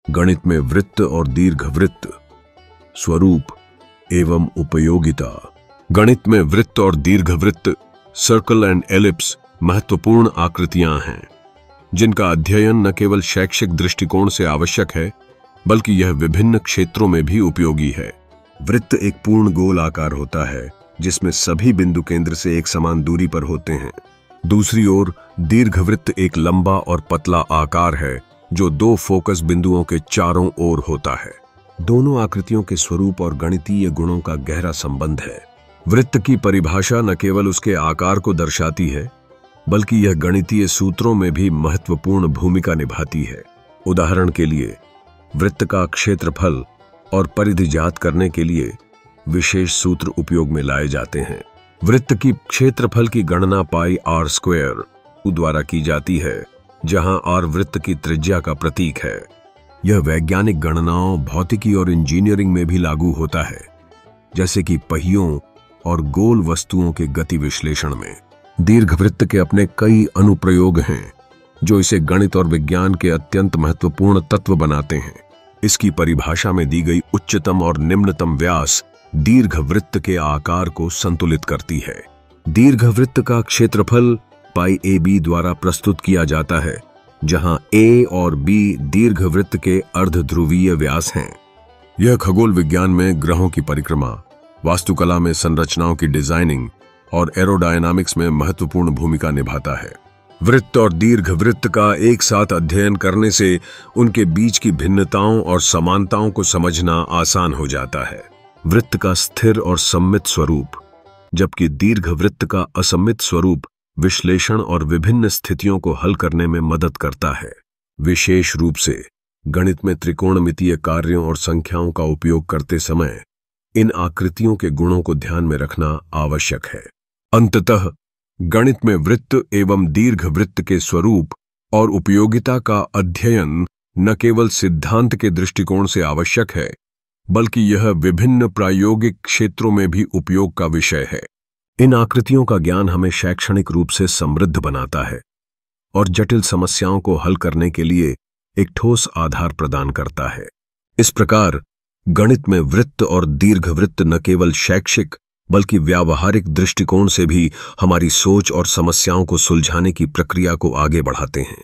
गणित में वृत्त और दीर्घवृत्त, स्वरूप एवं उपयोगिता। गणित में वृत्त और दीर्घवृत्त, सर्कल एंड एलिप्स, महत्वपूर्ण आकृतियां हैं जिनका अध्ययन न केवल शैक्षिक दृष्टिकोण से आवश्यक है बल्कि यह विभिन्न क्षेत्रों में भी उपयोगी है। वृत्त एक पूर्ण गोल आकार होता है जिसमें सभी बिंदु केंद्र से एक समान दूरी पर होते हैं। दूसरी ओर दीर्घवृत्त एक लंबा और पतला आकार है जो दो फोकस बिंदुओं के चारों ओर होता है। दोनों आकृतियों के स्वरूप और गणितीय गुणों का गहरा संबंध है। वृत्त की परिभाषा न केवल उसके आकार को दर्शाती है बल्कि यह गणितीय सूत्रों में भी महत्वपूर्ण भूमिका निभाती है। उदाहरण के लिए वृत्त का क्षेत्रफल और परिधि ज्ञात करने के लिए विशेष सूत्र उपयोग में लाए जाते हैं। वृत्त की क्षेत्रफल की गणना पाई आर स्क्वायर द्वारा की जाती है जहां आर वृत्त की त्रिज्या का प्रतीक है। यह वैज्ञानिक गणनाओं, भौतिकी और इंजीनियरिंग में भी लागू होता है, जैसे कि पहियों और गोल वस्तुओं के गति विश्लेषण में। दीर्घवृत्त के अपने कई अनुप्रयोग हैं जो इसे गणित और विज्ञान के अत्यंत महत्वपूर्ण तत्व बनाते हैं। इसकी परिभाषा में दी गई उच्चतम और निम्नतम व्यास दीर्घवृत्त के आकार को संतुलित करती है। दीर्घवृत्त का क्षेत्रफल पाई ए बी द्वारा प्रस्तुत किया जाता है जहां ए और बी दीर्घवृत्त के अर्धध्रुवीय व्यास हैं। यह खगोल विज्ञान में ग्रहों की परिक्रमा, वास्तुकला में संरचनाओं की डिजाइनिंग और एरोडायनामिक्स में महत्वपूर्ण भूमिका निभाता है। वृत्त और दीर्घवृत्त का एक साथ अध्ययन करने से उनके बीच की भिन्नताओं और समानताओं को समझना आसान हो जाता है। वृत्त का स्थिर और सममित स्वरूप, जबकि दीर्घवृत्त का असममित स्वरूप विश्लेषण और विभिन्न स्थितियों को हल करने में मदद करता है। विशेष रूप से गणित में त्रिकोणमितीय कार्यों और संख्याओं का उपयोग करते समय इन आकृतियों के गुणों को ध्यान में रखना आवश्यक है। अंततः गणित में वृत्त एवं दीर्घवृत्त के स्वरूप और उपयोगिता का अध्ययन न केवल सिद्धांत के दृष्टिकोण से आवश्यक है बल्कि यह विभिन्न प्रायोगिक क्षेत्रों में भी उपयोग का विषय है। इन आकृतियों का ज्ञान हमें शैक्षणिक रूप से समृद्ध बनाता है और जटिल समस्याओं को हल करने के लिए एक ठोस आधार प्रदान करता है। इस प्रकार गणित में वृत्त और दीर्घवृत्त न केवल शैक्षिक बल्कि व्यावहारिक दृष्टिकोण से भी हमारी सोच और समस्याओं को सुलझाने की प्रक्रिया को आगे बढ़ाते हैं।